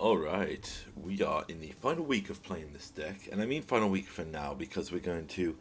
Alright, we are in the final week of playing this deck, and I mean final week for now because we're going to,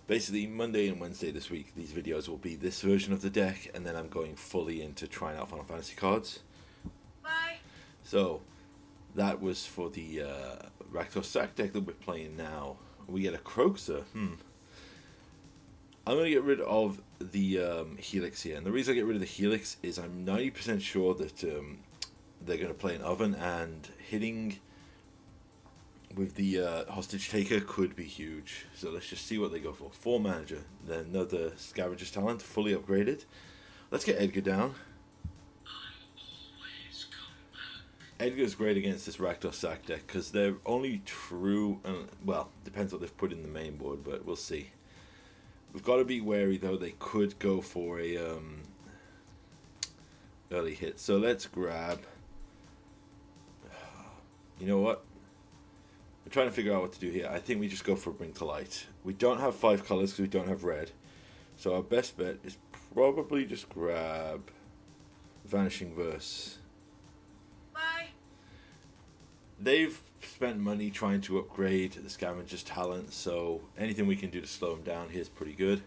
basically Monday and Wednesday this week, these videos will be this version of the deck, and then I'm going fully into trying out Final Fantasy cards. Bye. So, that was for the Rakdos Sack deck that we're playing now. We get a Croxer, I'm going to get rid of the Helix here, and the reason I get rid of the Helix is I'm 90% sure that they're going to play an Oven, and hitting with the Hostage Taker could be huge. So let's just see what they go for. 4 Manager, then another Scavenger's Talent, fully upgraded. Let's get Edgar down. Edgar's great against this Rakdos Sack deck because they're only true, well, depends what they've put in the main board, but we'll see. We've got to be wary though, they could go for a early hit. So let's grab, you know what? I'm trying to figure out what to do here. I think we just go for Bring to Light. We don't have 5 colors because we don't have red. So our best bet is probably just grab Vanishing Verse. Bye. They've spent money trying to upgrade the Scavenger's Talent, so anything we can do to slow him down here is pretty good.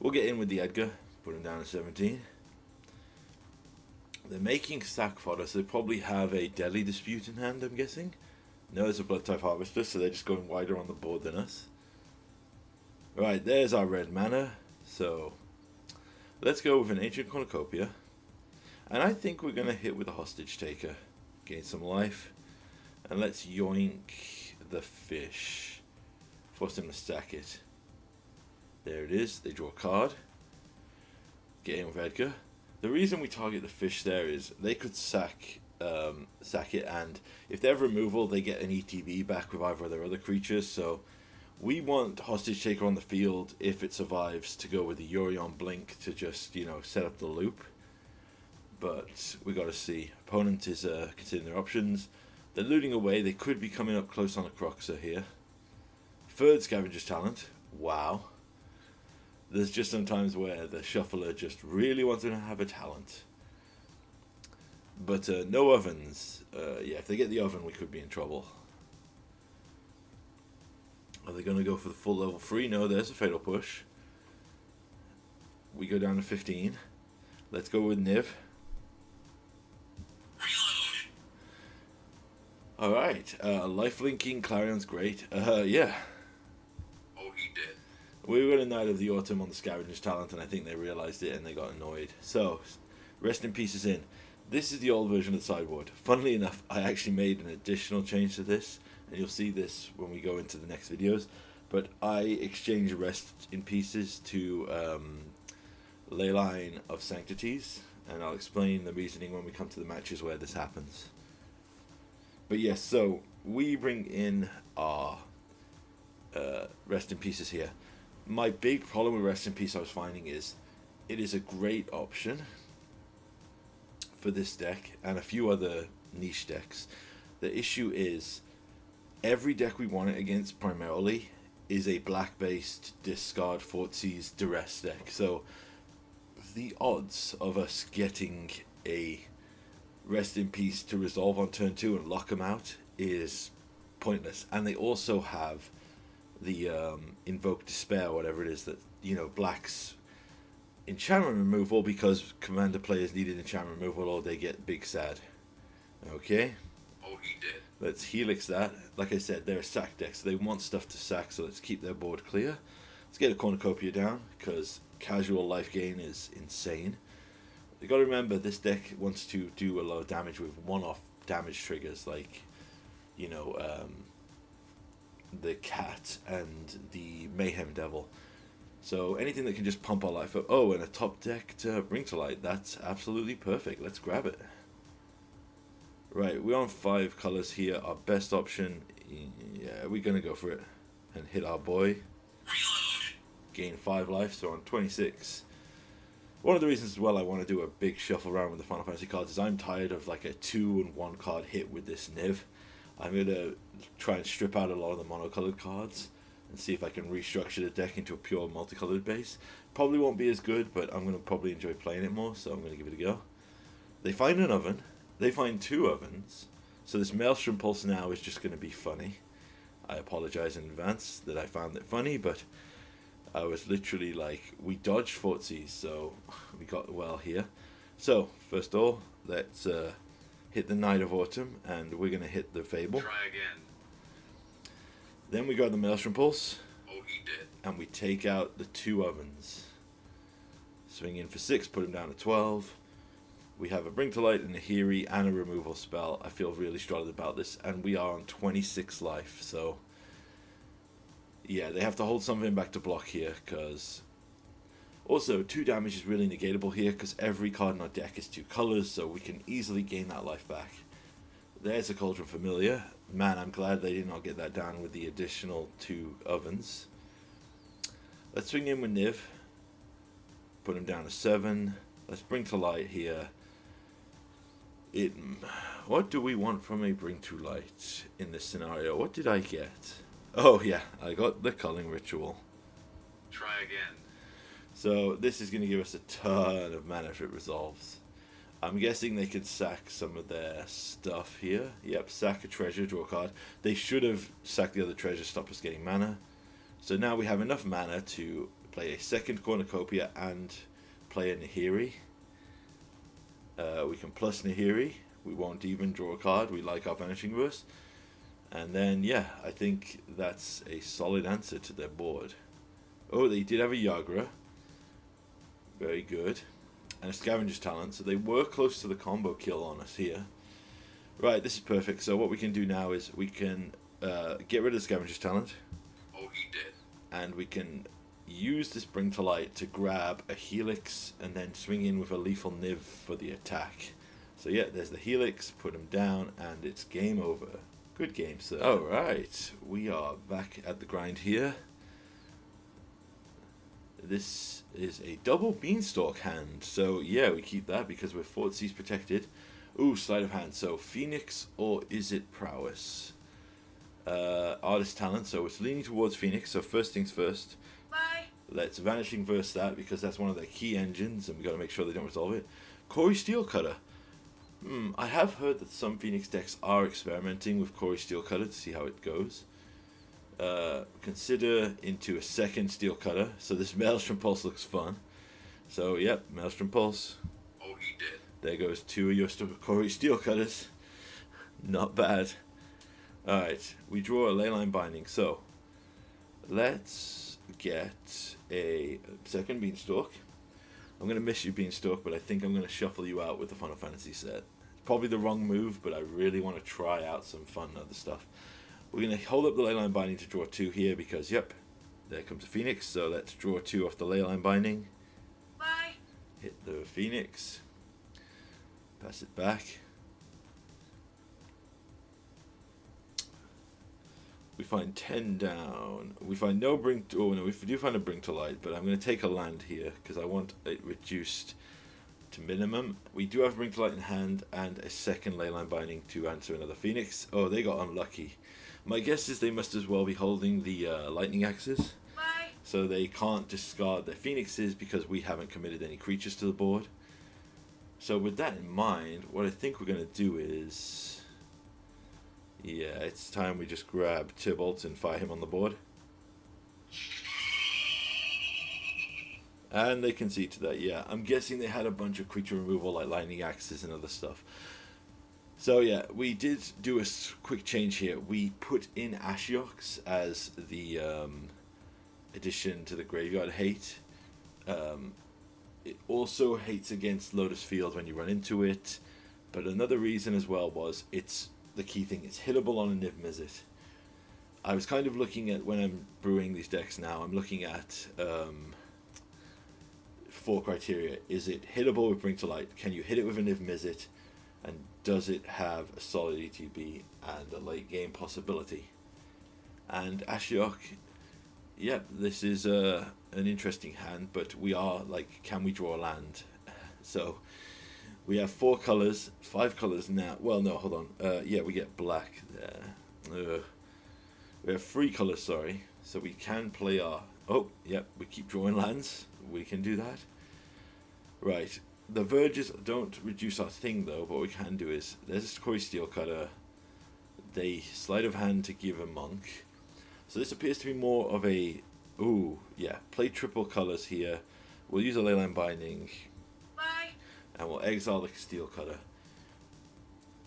We'll get in with the Edgar, put him down to 17. They're making sack fodder, so they probably have a Deadly Dispute in hand, I'm guessing. No, it's a Blood type Harvester, so they're just going wider on the board than us. Right, there's our red mana. So let's go with an Ancient Cornucopia. And I think we're going to hit with a Hostage Taker. Gain some life. And let's yoink the fish. Force him to sack it. There it is. They draw a card. Get in with Edgar. The reason we target the fish there is they could sack it, and if they have removal, they get an ETB back with either of their other creatures. So we want Hostage Taker on the field if it survives to go with the Yorion Blink to just, you know, set up the loop. But we got to see. Opponent is considering their options. They're looting away. They could be coming up close on a Croxer here. Third Scavenger's Talent. Wow. There's just some times where the shuffler just really wants to have a talent. But no ovens. Yeah, if they get the oven, we could be in trouble. Are they going to go for the full level 3? No, there's a Fatal Push. We go down to 15. Let's go with Niv. Alright, life-linking Clarion's great. Yeah. Oh, he did. We were in Night of the Autumn on the Scavenger's Talent, and I think they realised it and they got annoyed. So, Rest in Peace is in. This is the old version of the sideboard. Funnily enough, I actually made an additional change to this, and you'll see this when we go into the next videos. But I exchanged Rest in Pieces to Leyline of Sanctities, and I'll explain the reasoning when we come to the matches where this happens. But yes, so we bring in our Rest in Pieces here. My big problem with Rest in Peace I was finding is it is a great option for this deck and a few other niche decks. The issue is every deck we want it against primarily is a black based discard Fortse's duress deck. So the odds of us getting a Rest in Peace to resolve on turn 2 and lock them out is pointless. And they also have the Invoke Despair, whatever it is, that, you know, black's enchantment removal because commander players needed enchantment removal or they get big sad. Okay? Oh, he did. Let's Helix that. Like I said, they're a sack deck, so they want stuff to sack, so let's keep their board clear. Let's get a Cornucopia down because casual life gain is insane. You got to remember, this deck wants to do a lot of damage with one-off damage triggers, like, you know, the Cat and the Mayhem Devil. So anything that can just pump our life up. Oh, and a top deck to Bring to Light. That's absolutely perfect. Let's grab it. Right, we're on 5 colors here. Our best option, yeah, we're going to go for it and hit our boy. Gain 5 life, so on 26. One of the reasons as well I want to do a big shuffle around with the Final Fantasy cards is I'm tired of like a 2 and 1 card hit with this Niv. I'm going to try and strip out a lot of the monocolored cards and see if I can restructure the deck into a pure multicolored base. Probably won't be as good, but I'm going to probably enjoy playing it more, so I'm going to give it a go. They find an oven. They find 2 ovens. So this Maelstrom Pulse now is just going to be funny. I apologize in advance that I found it funny, but I was literally like, we dodged Fortsies, so we got well here. So, first of all, let's hit the Night of Autumn, and we're going to hit the Fable. Try again. Then we go to the Maelstrom Pulse, Oh, he did. and we take out the 2 ovens. Swing in for 6, put him down to 12. We have a Bring to Light and a Hiri and a removal spell. I feel really strongly about this, and we are on 26 life, so yeah, they have to hold something back to block here, because also 2 damage is really negatable here, because every card in our deck is 2 colors, so we can easily gain that life back. There's a Cauldron Familiar. Man, I'm glad they did not get that down with the additional 2 ovens. Let's swing in with Niv. Put him down to 7. Let's Bring to Light here. What do we want from a Bring to Light in this scenario? What did I get? Oh yeah, I got the Culling Ritual. Try again. So this is going to give us a ton of mana if it resolves. I'm guessing they could sack some of their stuff here. Yep, sack a treasure, draw a card. They should have sacked the other treasure, stop us getting mana. So now we have enough mana to play a second Cornucopia and play a Nahiri. We can plus Nahiri. We won't even draw a card. We like our Vanishing Verse. And then, yeah, I think that's a solid answer to their board. Oh, they did have a Yagra. Very good. And a Scavenger's Talent. So they were close to the combo kill on us here. Right, this is perfect. So what we can do now is we can get rid of the Scavenger's Talent. Oh, he did. And we can use this Bring to Light to grab a Helix and then swing in with a Lethal Niv for the attack. So yeah, there's the Helix, put him down, and it's game over. Good game, sir. Alright, we are back at the grind here. This is a double Beanstalk hand, so yeah, we keep that because we're Fortsies protected. Ooh, sleight of hand, so Phoenix or Izzet Prowess? Artist Talent, so it's leaning towards Phoenix, so first things first. Bye. Let's Vanishing Verse that, because that's one of their key engines, and we got to make sure they don't resolve it. Corey Steelcutter. I have heard that some Phoenix decks are experimenting with Corey Steelcutter to see how it goes. Consider into a second Steelcutter, so this Maelstrom Pulse looks fun. So, yep, Maelstrom Pulse. Oh, he did. There goes 2 of your Corey Steelcutters. Not bad. Alright, we draw a Leyline Binding, so let's get a second Beanstalk. I'm going to miss you, Beanstalk, but I think I'm going to shuffle you out with the Final Fantasy set. Probably the wrong move, but I really want to try out some fun other stuff. We're going to hold up the Leyline Binding to draw 2 here because, yep, there comes a Phoenix. So let's draw 2 off the Leyline Binding. Bye. Hit the Phoenix. Pass it back. We find 10 down. We find no Bring to... Oh, no, we do find a Bring to Light, but I'm going to take a land here because I want it reduced to minimum. We do have Bring to Light in hand and a second Leyline Binding to answer another Phoenix. Oh, they got unlucky. My guess is they must as well be holding the Lightning Axes. Bye. So they can't discard their Phoenixes because we haven't committed any creatures to the board. So with that in mind, what I think we're going to do is... Yeah, it's time we just grab Tybalt and fire him on the board. And they concede to that, yeah. I'm guessing they had a bunch of creature removal like Lightning Axes and other stuff. So yeah, we did do a quick change here. We put in Ashiox as the addition to the Graveyard Hate. It also hates against Lotus Field when you run into it. But another reason as well was it's... The key thing is hittable on a Niv Mizzet. I was kind of looking at, when I'm brewing these decks now, I'm looking at 4 criteria. Is it hittable with Bring to Light? Can you hit it with a Niv Mizzet? And does it have a solid ETB and a late game possibility? And Ashiok, yep, this is an interesting hand, but we are like, can we draw a land? So... We have 4 colors, 5 colors now. Well, no, hold on. Yeah, we get black there. We have 3 colors, sorry. So we can play our... Oh, yep, we keep drawing lands. We can do that. Right. The verges don't reduce our thing, though. But what we can do is... There's a Corey Steelcutter. They sleight of hand to give a monk. So this appears to be more of a... Ooh, yeah. Play triple colors here. We'll use a Leyline Binding. Bye. And we'll exile the Steel Cutter.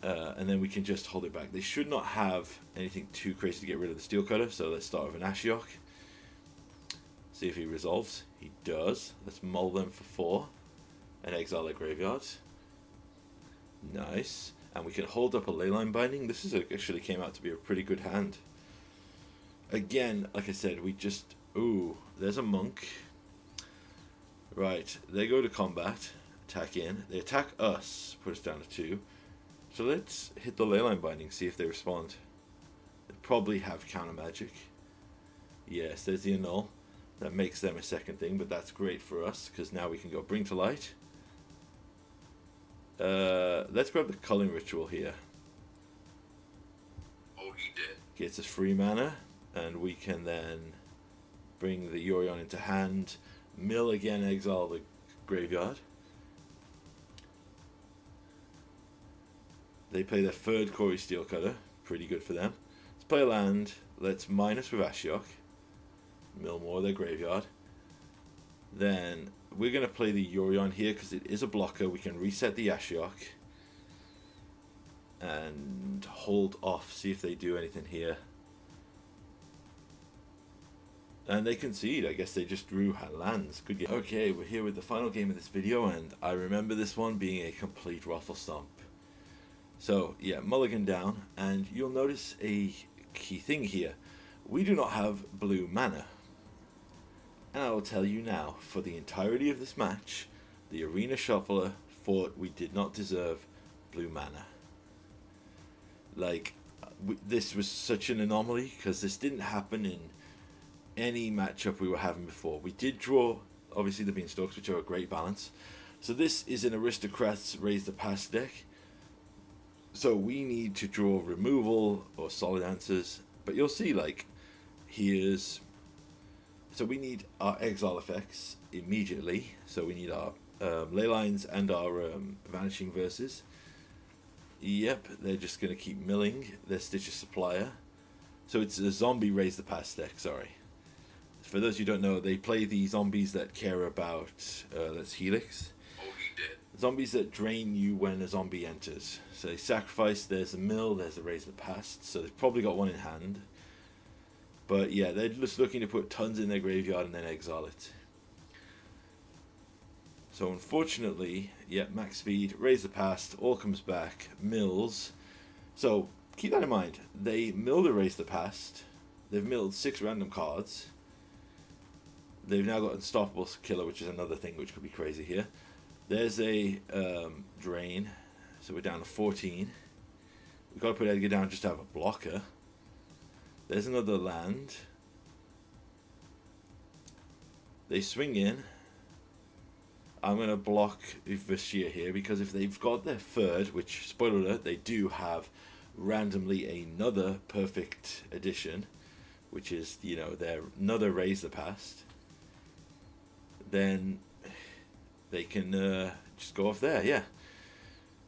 And then we can just hold it back. They should not have anything too crazy to get rid of the Steel Cutter. So let's start with an Ashiok. See if he resolves. He does. Let's mull them for 4. And exile their graveyards. Nice. And we can hold up a Leyline Binding. This is actually came out to be a pretty good hand. Again, like I said, we just... Ooh, there's a monk. Right, they go to combat. Attack in. They attack us. Put us down to 2. So let's hit the Leyline Binding, see if they respond. They probably have counter magic. Yes, there's the annul. That makes them a second thing, but that's great for us, because now we can go Bring to Light. Let's grab the Culling Ritual here. Oh, he did. Gets us free mana, and we can then bring the Yorion into hand. Mill again, exile the graveyard. They play their third Corey Steel Cutter. Pretty good for them. Let's play a land. Let's minus with Ashiok. Mill more of their graveyard. Then we're going to play the Yorion here because it is a blocker. We can reset the Ashiok. And hold off. See if they do anything here. And they concede. I guess they just drew lands. Good game. Okay, we're here with the final game of this video. And I remember this one being a complete ruffle stomp. So, yeah, mulligan down, and you'll notice a key thing here. We do not have blue mana. And I will tell you now, for the entirety of this match, the Arena Shuffler thought we did not deserve blue mana. Like, this was such an anomaly, because this didn't happen in any matchup we were having before. We did draw, obviously, the Beanstalks, which are a great balance. So this is an Aristocrats Raise the Pass deck. So we need to draw removal or solid answers. But you'll see, like, here's... So we need our exile effects immediately. So we need our ley lines and our vanishing verses. Yep, they're just going to keep milling their Stitcher Supplier. So it's a zombie Raise the Pass deck, sorry. For those who don't know, they play the zombies that care about... that's Helix. Oh, he did. Zombies that drain you when a zombie enters. So they sacrifice, there's a mill, there's a Raise the Past. So they've probably got one in hand. But yeah, they're just looking to put tons in their graveyard and then exile it. So unfortunately, yeah, max speed, Raise the Past, all comes back, mills. So keep that in mind. They milled a Raise the Past. They've milled 6 random cards. They've now got Unstoppable Killer, which is another thing which could be crazy here. There's a drain, so we're down to 14. We've got to put Edgar down just to have a blocker. There's another land. They swing in. I'm going to block Vashir here, because if they've got their third, which, spoiler alert, they do have randomly another perfect addition, which is, you know, their another Raise the Past, then they can just go off there, yeah.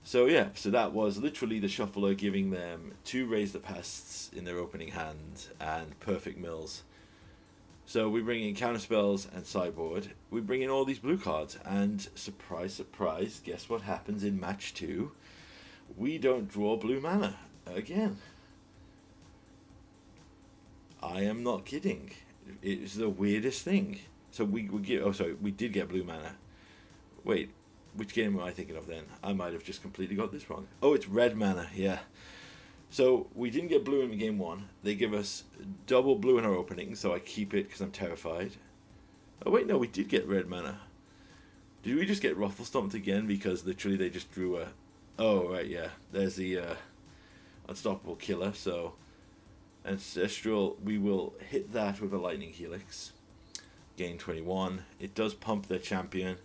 So yeah, so that was literally the Shuffler giving them 2 Raise the Pasts in their opening hand and perfect mills. So we bring in counterspells and sideboard. We bring in all these blue cards, and surprise, surprise, guess what happens in match 2? We don't draw blue mana again. I am not kidding. It's the weirdest thing. So we get. Oh, sorry, we did get blue mana. Wait, which game am I thinking of then? I might have just completely got this wrong. Oh, it's red mana. Yeah. So we didn't get blue in game 1. They give us double blue in our opening, so I keep it because I'm terrified. Oh wait, no, we did get red mana. Did we just get ruffle stomped again because literally they just drew a... Oh right, yeah. There's the Unstoppable Killer. So Ancestral, we will hit that with a Lightning Helix. Gain 21. It does pump their champion.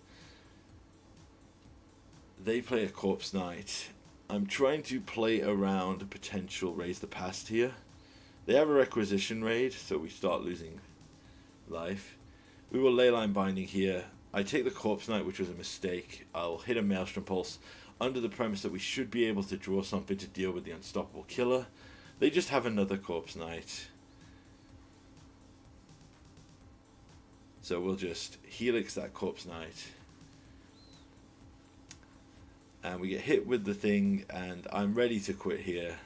They play a Corpse Knight. I'm trying to play around a potential Raise the Past here. They have a Requisition Raid, so we start losing life. We will Leyline Binding here. I take the Corpse Knight, which was a mistake. I'll hit a Maelstrom Pulse under the premise that we should be able to draw something to deal with the Unstoppable Killer. They just have another Corpse Knight. So we'll just Helix that Corpse Knight. And we get hit with the thing, and I'm ready to quit here.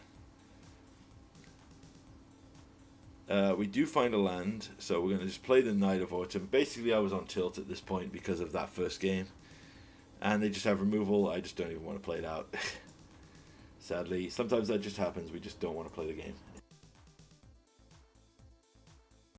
We do find a land, so we're going to just play the Knight of Autumn. Basically, I was on tilt at this point because of that first game. And they just have removal. I just don't even want to play it out. Sadly, sometimes that just happens. We just don't want to play the game.